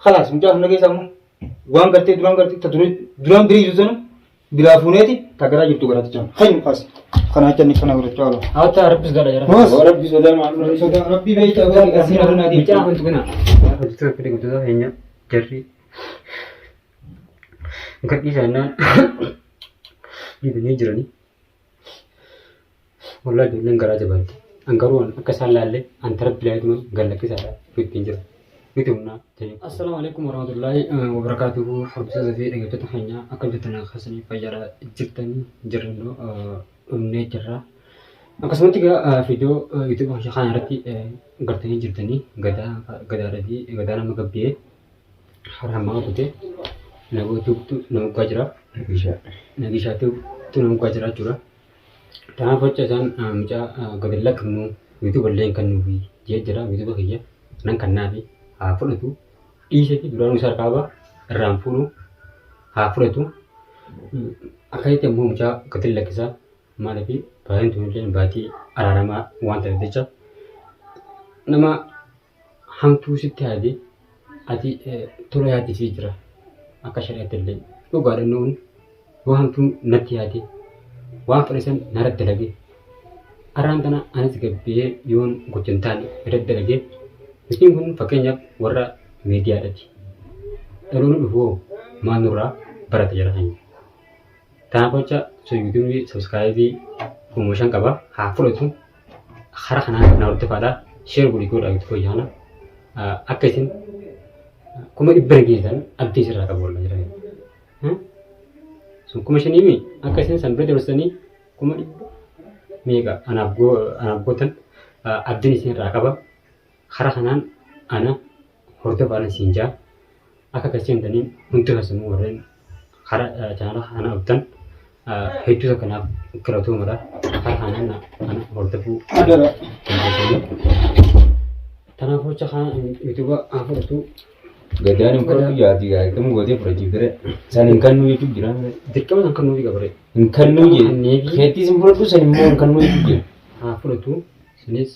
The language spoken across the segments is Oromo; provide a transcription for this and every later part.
خلاص مجاف نجي سامو وان قرتي تدرون بريجو زنو بلا فونيتي تقرا جبتو قرات جام خيم خاص خنا جني خنا قرات جالو هاتا ربي زغلا يا ربي سودا ما سودا ربي بيت أول أسير أنا دي بيجا كنت كنا قلت كده قلت له هنا جري قد إيشانا يبني جراني والله جلنا قراجة بعد أنكروان أكسر لالي أنترب بلاد من قال لك سارة في البنجرة بيتونا السلام عليكم ورحمة الله وبركاته حبسة في أجابة تحينا أكل جتنا خسني فجرا جتني جرنو أمني جرا أقسم تيجا فيديو يوتيوب عشان خان رتي قرتني جتني قدا ردي قدا أنا مقبيه حرام ما بده نبغى نبغى كجرا نجيشة تو نبغى كجرا جرا تنا فوتشان مجا قدر كنو يوتيوب اللين كنو في جرا يوتيوب كيا نان كنا في هافلتو إيشتي درانو سركابا رامفونو هافلتو أكيد تمو مجا قدر كذا ما نبي بعدين تقولين باتي أرارما وانت تدرجة نما هم توسيت هذه أتي ترى هذه فكرة أكشرت اللين لو قارنون وهم تو نتي هذه وهم فرسان نرد لقي أراندنا أنا سكبيه يون كوتشنتان رد لقي لكن كن فكينيا ورا ميديا هذه تلون هو ما نورا برات جرهين تناقشة سيجدوني سبسكرايبي promotion kaba hafuratu khara khana nawrte fada share guri ko dagit ko yana akasin kuma ibrgidan abdi sira ka bolla jira so kuma shani mi akasin san brother sani kuma mega anabgotan abdi sin rakaba khara khanan ana horte fada sinja akasin dani huntu hasmu warren khara chana ana abdan هيتو سكنا كراتو مرا خانا أنا هرتبو تنا فوتش خان يوتيوب أفرتو Gadaan kan yaadi gaa kamu godee project dere san kan nu YouTube jira dirqama san kan nuti gabare kan nu je kheti sim furatu san mo kan nu YouTube je furatu sinis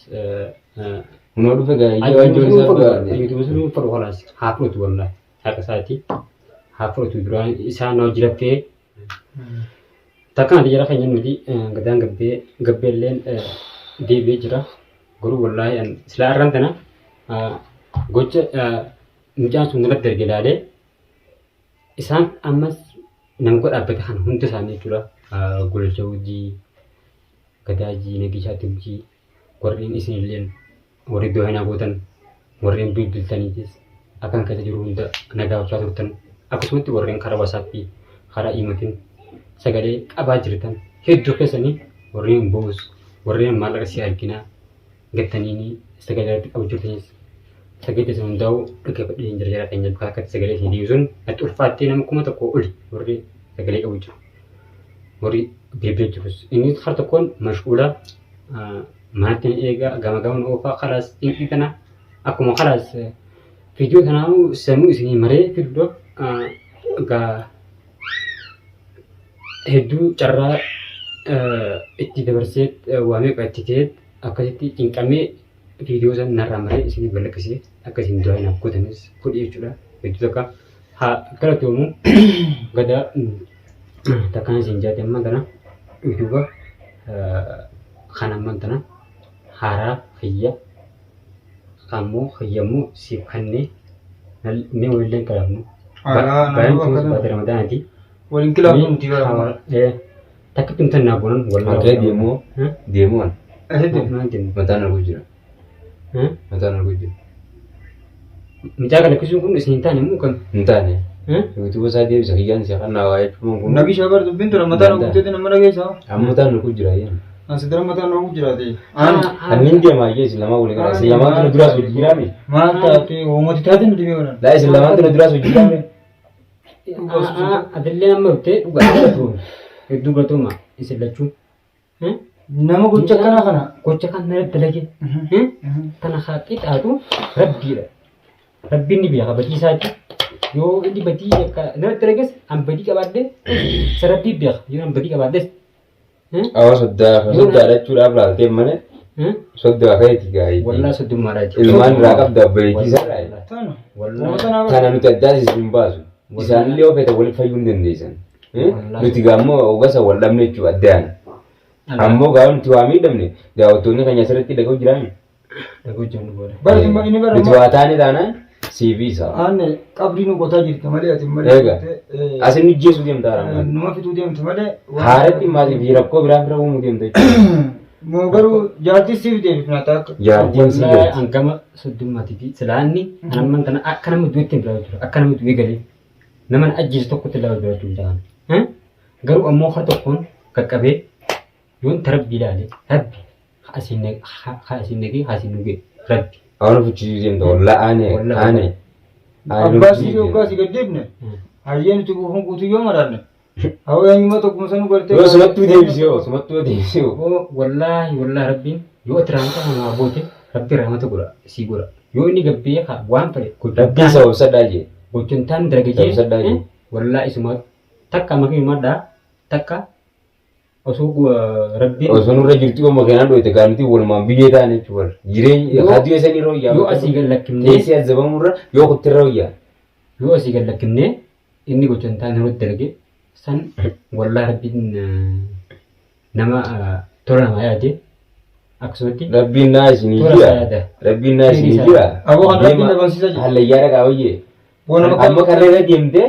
no du faga ya jori sa ba YouTube sunu faru halas furatu wallahi haka saati furatu duran isa no jirate takkan dijara kanya nudi gadang gabbelen DB jira guru wallahi an selaran tana gocha mujan sundulat dergelale isan amas namgot abet kan huntu sani jura guljauji gadaji negisha tumji korin isinilien wari dohena gotan warin bibbil tanitis akan kata juru hunda nagaw chatutan aku semuti warin kara wasapi kara imatin sagale qabaa jirtan hedduu keessanii warreen boos warreen maallaqa si argina gattaniini sagalee qabu jirtanis sagalee sun hundaa'u dhaggeeffadhee jira keenya bakka akkatti sagalee isin dhiyeessuun ati ulfaattee nama kuma tokko oli warri sagalee qabu jiru warri bilbilee jirus inni har tokkoon mashquula manatti eegaa gama gaman oofaa khalaas inni kana akkuma khalaas viidiyoo kanaa sammuu isinii maree fiduudhaaf gaa hedduu carraa itti dabarseet waamee qabatteet akkasitti cinqamee viidiyoo san narraa maree isinii balleessee akkasiin du'aa naaf gootanis fudhii jechuudha. Hedduu takka haa galatoomu gadaa takkaan isin jaate amma tana yuutuuba kan amman tana haaraa fayya ammoo fayyammoo siif kannee mee walillee kalaafnu. Baay'een kunis baate ramadaanaati. ولين كلا هم تيجا takka pintan nabunan wala demo mata na gujira mijaga la kisu kun isin tane mu kan ntane itu wasa dia bisa kian sih kan nawai cuma kun nabi sabar tu bintu mata na gujira na mana gesa mata na gujira ya sedara mata na gujira de anin dia mah ya selama boleh kan selama tu duras gujira ni mata tu umur kita tu di mana lah selama tu duras gujira ni adillee amma utte dhugaatu hedduu gatuma isin lachuu nama gocha kana gocha kana dalage tana haaqii taatu rabbiidha rabbiin ni beeka badii isaati yoo inni badii akka nama dalages an badii qabaadde sa rabbii beeka yoo an badii qabaaddes awa soddaa jechuudhaaf laaltee malee Soddaa ka'eeti gaa'ii. Wallaa soddummaadhaati. Ilmaan irraa qabda beekisaa Tana. Wallaa. kana nuti addaas hin baasu. Isaanillee ofeeta waliin fayyuu hin dandeessan. Nuti gaammoo ogasa wal dhabne jechuudha addaan. Ammoo gaafa nuti waa miidhamne daawwattoonni keenya asirratti dhaga'u jiraami. Dhagoo jiru booda. Bara inni bara Nuti waa taane taanaan CV isaa. Aanne qabdii nu qotaa jirti malee ati malee. Eega. Asin ijjeessu deemta haaramaan. Numa fituu deemte malee. Haaratti maasii fi rakkoo biraa bira uumuu deemta jechuudha. Moo garuu jaartii siif deebifna taakka. Jaartiin si Wallaahi jirti. hangama soddummaatiiti. Silaanni anamman tana akka nama du'eetti hin filatu jira. Akka nama du'ee galee nama ajjeesu tokkotti ilaaluu jiraachuu hin ta'an. Garuu ammoo har tokkoon qaqqabee yoon tarabbii ilaale rabbi haasiin nagee haasiin nugee rabbi. Awwan fichisiisuu deemta wallaa aanee. Abbaa si yookaan si gaddeebne. Hayyee nuti guutuun guutuu yoo maraanne. Hawwa eenyuma tokkuma sanuu gartee. Yoo sumattuu deebisee hoo. Wallaahi rabbiin yoo ati raamata namaa boote rabbi raamata godha sii godha. Yoo inni gabbee waan fedhe Rabbiin sabab saddaa jee. gochuun taan dargajee wallaahi isuma takka makii maddaa takka osoo rabbiin Osoo nurra jirtu yoo makeenaan dho'ite gaanti walumaan biyyee ta'an jechuudha. Jireenya haaduu eessa ni rooyyaa. yoo asii gallakkimnee Teessee azabamurra yoo kutti rooyyaa. yoo asii gallakkimnee inni gochuun taan nutti dargee san wallaahi rabbiin nama tola namaa yaade akkasumatti Rabbiin naa isinii tola jira. yaada. Rabbiin naa isinii jira. Aboo kan rabbiin dabalsiisa jira. Hallayyaa dhagaa bayyee. Amma karra irra deemtee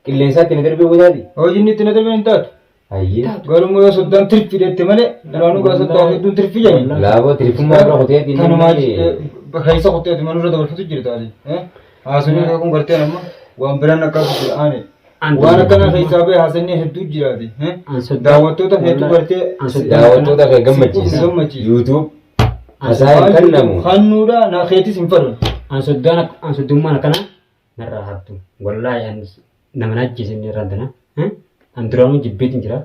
qilleensaatti na darbee gosaati. Hojiin itti na darbee hin taatu. Hayyee. Garuu yoo soddaan tirfi deette malee duraanuu gaa soddaan hedduun tirfi jedhani. Laafoo tirfummaa irra qoteetiin. Kanumaa keessa qotteeti manurra dabarfatu jira taate. Haasanii kun gartee nama waan biraan akkaatu jira aane. Waan akkana keessaa ba'e haasanii hedduu jiraate. Daawwattoota hedduu gartee. Daawwattoota kan gammachiisa. YouTube. Hasaan kan namu. Hannuudha na keetis hin fadhu. An soddummaan akkana narraa hattu wallaahi nama najjeese inni irraan tana an duraanuu jibbeetiin jira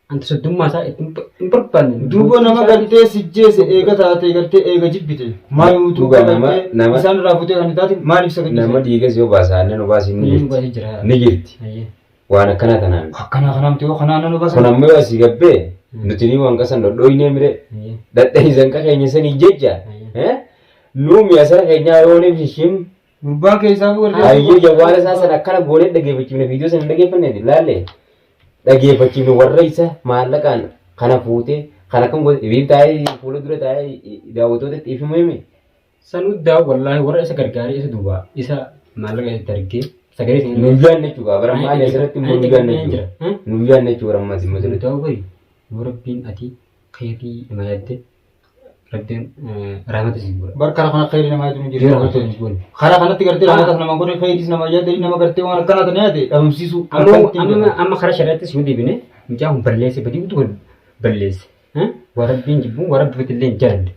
an soddummaa isaa hin barbaanne. Duuba nama gartee sijjeese eega taatee gartee eega jibbite. Maal utuu gartee isaan irraa futee kan taate maaliif sagadde? Nama dhiigas yoo baasaa nan obaasi ni jirti. Waan akkana tanaan. Akkana kanaamti yoo kanaan nan obaasa. Kun ammoo yoo asii gabbee nuti ni waan qasan dhodhooyinee mire dadhahisan qakeenya sanii jecha nuumi asara keenyaa yoo ne bishiin gurbaan keessaa warri hayyee jawwaala isaa sana akkana goonee dhageeffachiifne viidiyoo sana dhageeffanneeti laalle dhageeffachiifne warra isa maallaqaan kana fuutee kana kan godhe ibiif taa'ee fuula dura taa'ee daawwattootatti ifimu hime. Sanuddaa wallaahi warra isa gargaaree isa duuba isa maallaqa itti argee sagalee isa nuyyaan jechuudha bara maali asirratti immoo nuyyaan jechuudha nuyyaan jechuudha ammas immoo sirriitti. ta'uu bari yoo rabbiin ati khayrii nama yaadde rabbiin rahmata si godha. bar kara kana khayri nama yadu Yoo jiru rahmata si godha. kara kanatti gartee rahmata nama godhe khayris nama yadu nama gartee waan akkana tan yaade dhabamsiisu Amma karaa shari'aatti si deebine mucaa kun balleesse badii utuu balleesse. Warabbiin jibbuun warabbiitti illee hin jaalle.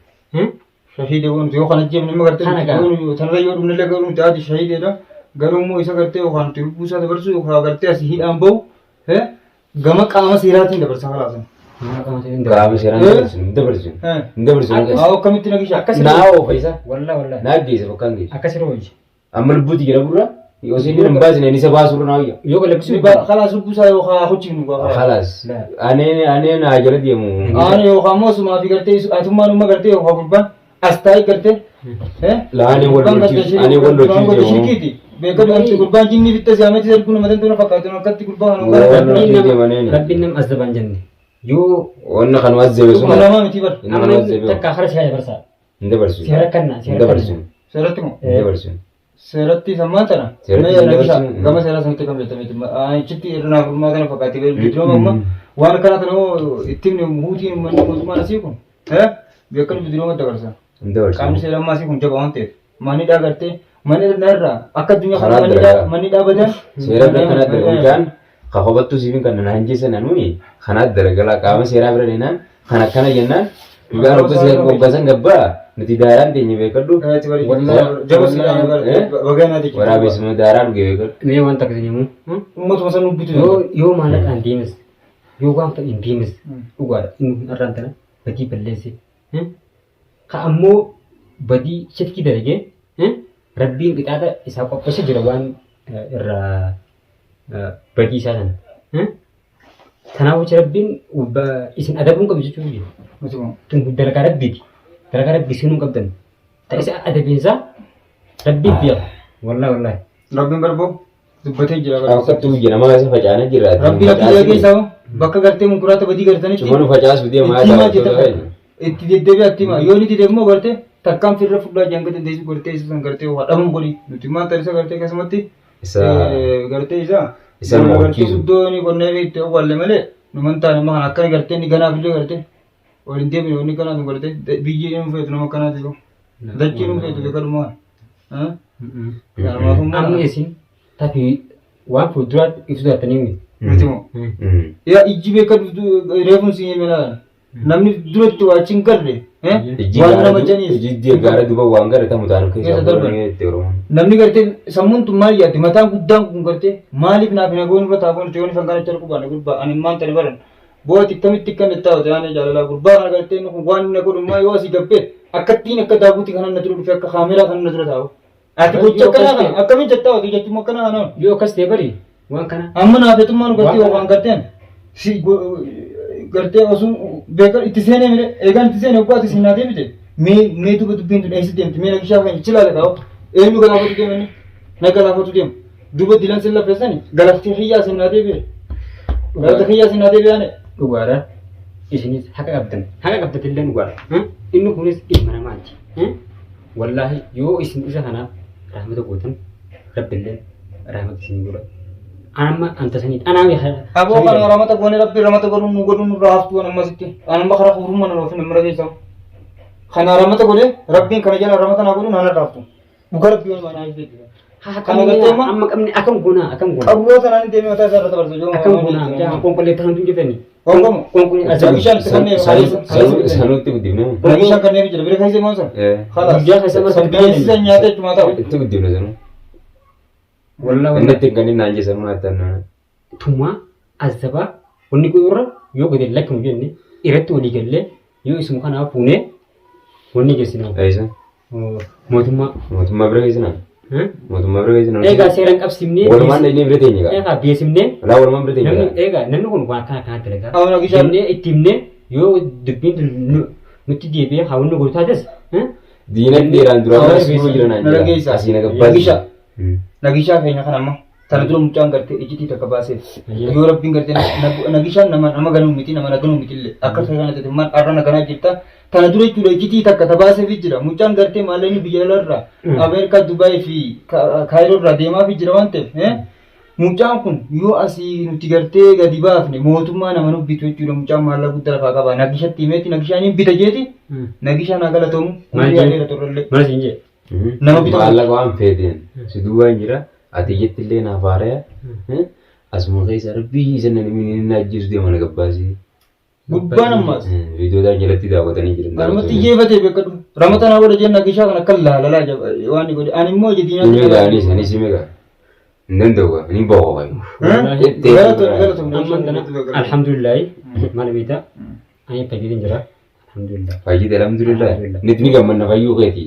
shahide won yoo kana jebne nama gartee tanarra yoo dhumne illee garuu taati shahidedha garuu immoo isa gartee waan tirbuu isaa dabarsu yoo gartee asii hidhaan bahu gama qaama seeraatiin dabarsa halaasan Qaama seeraan dabarsu hin dabarsu. haa akkamitti nagisha Naa oofa isa Wallaa. naa geessa fakkaan geessa. Akkas yeroo hojii. Amma lubbuutti jira gurra yoo isin hin baasine isa baasuudha naa wayya. Yoo galaksuu خلاص ربوسا يوخا خوتشين خلاص أنا أجرد يمو أنا يوخا موسو ما في قرتي أتوما نما قرتي يوخا قربان أستاي قرتي لا أنا ولا شركتي بيقول أنت قربان جيني في التسامة تقول مثلا تقول فكرت أنا كنت قربان Rabbiin nama as dabaan jenne. Yoo وأنا خان وزع بسمة أنا ما متي بر إنما وزع takka hara si haya barsaa. ندبرسون Seera kannaa seera ندبرسون سيرتكم ندبرسون سيرتي سمعتنا Seeratti ما نقشا dabarsuun. كما سيرة سمعت كم جت ميت أنا شتي رنا ما كان فكرتي بيدرو ماما وأنا كنا تنو إتمنى موتي من ما نسيكم بيكون بيدرو ما تقرصا kami ندبرسون sera masih kunci bawante mani dah garte mani darra akad dunia Karat kana darra. mani dah badan seera bira kanat darbuudhaan kakobattuu siifin kan naan jeessan nuyi kanat dargala qaama seeraa bira deenaan kan akkana jennaan dhugaan obbo seera obbasan gabbaa nuti daaraan teenye beekadhu jauh sih bagaimana tu waraabesuma daaraa dhuge beekadhu Mee waan takka jennu umur masa nubi tu yoo maallaqaan deemes yoo waan fedhin deemes dhugaadha inni irraan tana badii balleesse. Ka ammoo badii shirkii dalagee rabbiin qixaaxa isaa qopheessee jira waan irraa badii isaa sana. Kanaaf jecha rabbiin isin adabuun qabu jechuudha. Mutuma. Tun dalagaa rabbiiti. Dalagaa rabbii sinuu qabdan. Ta'is adabiinsaa rabbiin biya. Wallaahi. Rabbiin barboo dubbatee jira. Akkattuu jira nama isa facaana jira. Rabbiin akka eegee isaa bakka gartee munkuraata badii gartanitti. Cuma nu facaasu deemaa itti deddeebi'aa itti himaa yoo itti deebi'u gartee takkaan firra fudhaa janga dandeessu gartee isa san gartee waa dhabuun godhi nuti maanta isa gartee keessumatti gartee isa nama gartee guddoo ni qonnee itti awwaalle malee numan taane mahan akkani gartee ni ganaaf illee gartee waliin deemine wanni kanaatu gartee biyyi nu feetu nama kanaati yoo dachii nu feetu beekadumaan. Amma isin tapi waan fuulduraatti ibsu dhattanii miti. Miti moo yaa ijji beeka reefuun si himee namni duratti waa achi hin garre waan nama janiis ijji gaara duba waan gara tamu taanu keessa itti oromoon namni gartee sammuun tun maal yaadde mataan guddaan kun gartee maaliif naaf hin hagoon irra taaboon itti yoon ifan kana jala gubbaan gurbaa ani maan tani baran booti akkamitti kan itti taa'u ta'anii jaalalaa gurbaa kana gartee inni kun waan inni godhummaa yoo asii gabbee akkattiin akka daabuuti kana na dura dhufe akka kaameraa kana na dura taa'u ati gocha akkanaa kana akkamiin jettaa ati jechuun akkanaa kana Yoo akkas ta'e bari waan kana. amma naafetummaa nu gartee waan garteen si gartee osoo beekan itti seenee mire eegaan itti seenee ubbaa itti seenaa deebite mee duba dubbiin tun eessi deemti mee nagishaa kan chilaale taa'u eenyu galaafatu deemani na galaafatu deemu duba dilan sin lafeessani galaftii xiyyaa seenaa deebi'e galata xiyyaa seenaa deebi'ane Dhugaadha. Isinis haqa qabdatillee dhugaadha. Inni kunis ilma namaati. Wallaahi yoo isin isa kanaaf rahmata gootan rabbillee rahmata isinii godha. Anamma anta saniit anaami aboo kana ramata goone rabbi ramata godhuun nu godhuun nurraa haftuu an ammasitti anamma karaa fuurummaa na loofin namara keessaa kana ramata godhe rabbiin kana jala ramata naa godhuun ana raaftu dhuga rabbii wal maanaa ifeetti kana gartee amma qabni akkam goonaa qabuuroo sanaan deemee mataa isaa irratti barsa joo akkam goonaa konkolaataa hantu jetanii nagishaan kanneen sanuutti guddifne nagishaan kanneen jira bira kaisee maan san Guyyaa keessa masa biyyee nyaata jechumaa ta'u itti guddifne sanu wallaahi inni ittiin kan inni naan jesan maatan tuma azabaa wanni kun irra yoo gadi lakkimu jenne irratti walii gallee yoo isuma kanaaf fuunee wanni geessinu eessa mootummaa bira geessina mootummaa bira geessina eegaa seeraan qabsiifnee walumaan dhaynee bira teenye eegaa beeksifnee laa walumaan bira teenye eegaa namni kun waan kana dalagaa jennee itti himnee yoo dubbiin nutti deebi'ee hawwanni godhu taates diinagdee dheeraan duraan asirra jiran asii nagabbaa nagishaa keenya kan amma tana dura mucaan gartee ijjitii takka baaseef yoo rabbiin gartee nagishaan nama ganuu miti nama naganuu miti illee akka ta'e kana ta'e maal arra naganaa jirta tana dura jechuudha ijjitii takka tabaaseef jira mucaan gartee maallaqni biyya alaarraa Ameerikaa Dubaay fi Kaayiroo irraa deemaa fi jira waan ta'eef mucaan kun yoo asii nuti gartee gadi baafne mootummaa nama nu bitu jechuudha mucaan maallaqa guddaa lafaa qaba nagishatti himeeti nagishaan hin bita jeeti nagishaan haa galatoomu hundi yaadee turrellee maal siin jee nama bita maallaqa waan feeteen si duwwaan jira ati jettillee naaf haaraya asuma keessa rabbii isa namni ajjeesu deema na gabbaasii gubbaan ammaas viidiyoodhaan jalatti daawwatanii jiran Armatti jeefatee beekadu ramata naa godha jenna gishaa kana akka laalalaa waan godhe ani immoo jedhiinaa simee gaanis ani simee gaa hin danda'u hin bahu alhamdulillah maal beektaa ani fayyadeen jira alhamdulillah fayyide alhamdulillah niti ni gammanna fayyuu keeti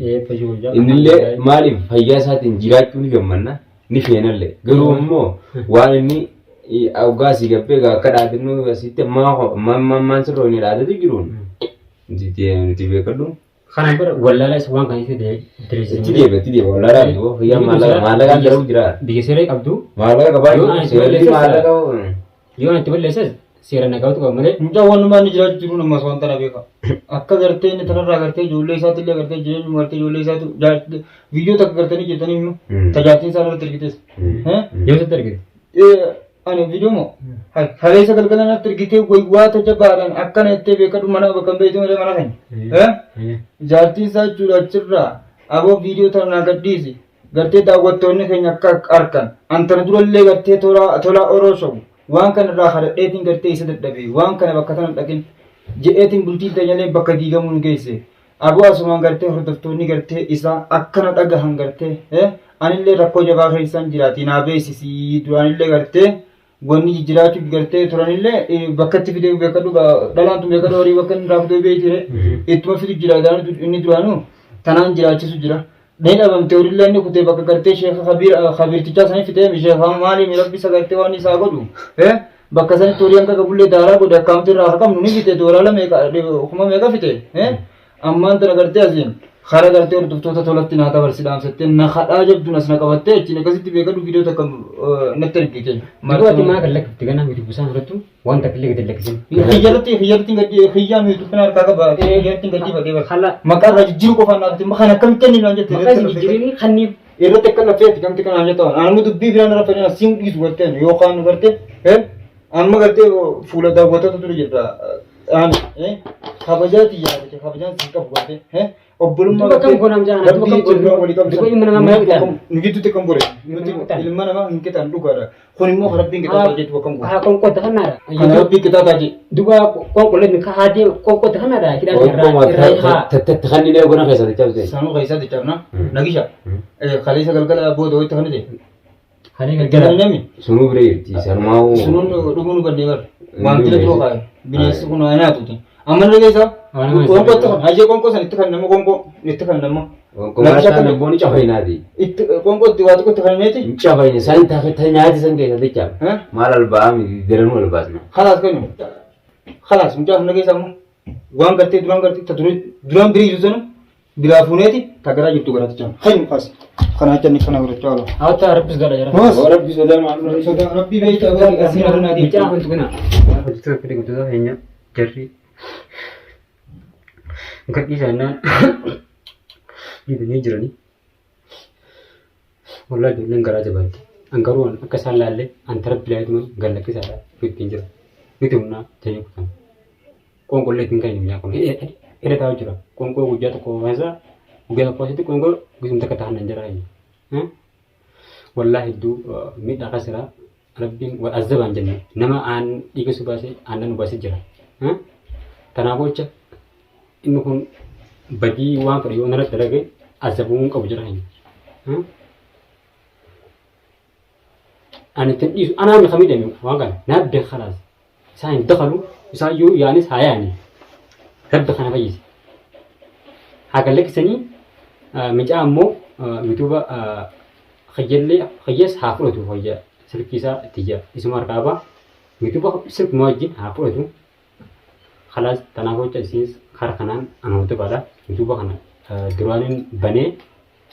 innillee maaliif fayyaa isaatiin jiraachuu ni gammanna ni feenallee garuu immoo waan inni awgaasii gabbee akka dhaadannoo asitti maan sirroo inni dhaadatu jiruun nuti beekadhu Kanaan bira wallaalaa isa waan kan itti itti deema wallaalaa bituu fayyaa maallaqaan jedhamu jira biyya seera qabdu maallaqa qabaa seerri maallaqa yoo itti balleessas seera nagaatu qaba malee mucaa waanuma inni jiraachuu jiru namas waan tana beeka akka gartee inni tanarraa gartee ijoollee isaatti illee gartee jireenyu gartee ijoollee isaatu viidiyoo takka gartanii jirtanii immoo tajaajilin isaa irratti ergites yoo sitti argite ani viidiyoo moo haleessa galgalan irratti ergitee waa tajabaadhaan akkana jettee beekadhu mana bakka hin beektu malee mana keenya jaartii isaa jechuudha achirraa aboo viidiyoo tanaa gadhiisi gartee daawwattoonni keenya akka arkan antana durallee gartee tola oroshobu waan kana irraa kadhadheetiin gartee isa dadhabe waan kana bakka tana dhaqin jedheetiin bultii teenyalee bakka diigamuun geesse aboo asumaan gartee hordoftoonni gartee isaa akkana dhagahan gartee anillee rakkoo jabaa keessaan jiraati naa beeksisi duraanillee gartee wanni jiraachuu gartee turanillee bakkatti fidee beekadhu dhalaantu beekadhu horii bakka inni raafutee beekire ittuma fidu jira inni duraanuu tanaan jiraachisu jira nee dhabamte horillee inni kutee bakka gartee sheekha khabirtichaa sanii fitee sheekha maaliif rabbisa gartee waan isaa godhu bakka sanitti horii hanga qabullee daaraa godhe akkaawuntii irraa harkamnu ni fite doolaara meeqa kuma meeqa fite ammaan tana gartee asiin hara gartee hordoftoota tolatti naa dabarsiidhaamsattee na hadhaa jabduun as na qabattee achiin akkasitti beekadu viidiyoo takka natti ergite. Dubartii maa kan lakkifte ganaa miti busaan irrattu wanta killee gadi lakkisin. Hiyyarratti gadi hiyyaa miitu kana harkaa qaba hiyyarratti gadi badee bara maqaa irraa jijjiiru qofaan naafte kan akkamitti inni naan jette maqaa jijjiirini kanniif irratti akka lafeetti kamti kanaan jettawan anuma dubbii biraan irra fedhan asiin dhiisu garteen yookaan gartee amma gartee fuula daawwattoota ture jedha kabajaati yaadate kabajaan siin qabu gartee obbolummaa duba kam gonam jaan duba kam gonam duba ilma namaa maal bitan nu gidduutti kan bore ilma namaa hin qitan dhugaadha kun immoo rabbiin qitaa taajee duba kan haa konkoota kanaadha kan rabbiin qitaa taajee duba konkolee mi kaadee konkoota kanaadha kidhaa Takkanni illee gona keessatti cabse. saanuu keessatti cabna nagisha kaleessa galgala booda wayitti kan ta'e halee galgala galgala namni Sunuu bira jirti. Sanumaa sunuun dhuguun badee bar wanti la turoo kaa'e bineensi kun waa nyaatuuti amma na keessa qonkoo itti kan hajee qonkoo san itti kan nama qonkoo itti kan nama konkolaataa nabboonni cafainaati. itti qonkoo itti waa tokko itti kan meeti Cafaine san taafata nyaati san keessatti cafa. Maal albaa miti daranuu albaasna. خلاص كنو خلاص مجاف نجيس أمو وان قرتي دران قرتي تدري دران بري يوزنو بلا فونيتي تقرأ جبتو قرأت جام خير مقاس خنا هتجني خنا قرأت جالو awta rabbis gala jara ربي سلام على سلام ربي بيت أقول أسير نادي bicara untuk kena betul kena betul hanya dari enggak di sana ini jernih والله دون غراجة بالتي أنكرون أكسر لالي أنتر بلاد من قال لك سارة في تنجر بتونا تاني كم كون كل اللي تنكر يميا كون إيه تاو جرا كون كون وجات كون هذا وجات كوسيتي كون كون بيسون تكتاه نجرا هني والله دو ميت أكسرة ربين وأزب عن جنة نما عن إيك سباسي عنا نباسي جرا تناقوش إنه كون بدي وان فريون نرى تلاقي أزبون كوجرا هني أنا تنيس أنا من خميدة من واقع نبدأ خلاص ساين دخلوا يسايو يعني ساياني نبدأ خنا فيز هاكل لك سني من جاء مو يوتيوب خيس حافظته هو سلكيسا تيجا اسمه ركابة يوتيوب سلك موجين حافظته خلاص تناقول تأسيس خارقنان أنا وتبالا يوتيوب خنا دروانين بني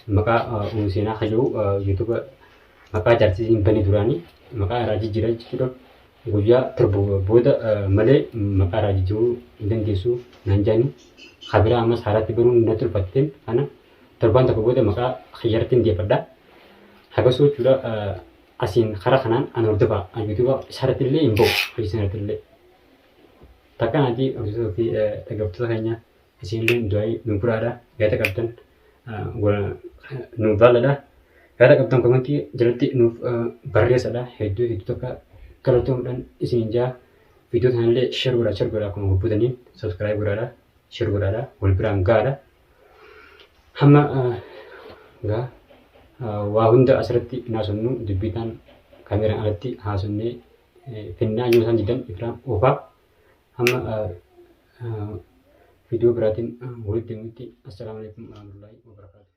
مكا أمسينا خجو يوتيوب maka jarsi bani durani maka raji jira jikiro guya terbuat male maka raji ju dan desu nanjani khabira amas harati berun natul fatin karena terban tak buat maka khiyartin dia pada hagasu juga asin kharakhanan anur deba gitu ba syaratille imbo syaratille takkan nanti waktu itu tagap tu hanya asin doi numpurada ya takaptan gua nubala dah Kada kapten komanti jalati nuuf barriya sada hedduu tokko kalatuudhaan isin jaa video tanallee share godhaa akkuma hubatanii subscribe godhaa share godhaa wal biraan gaadha hamma gaa waa hunda asirratti naasonnu dubbitaan kaameraan alatti haasonnee finnaa yoo isaan jedhan ifraan oofaa hamma video biraatiin walitti deemutti assalaamu alaikum warahmatullahi wabarakatuh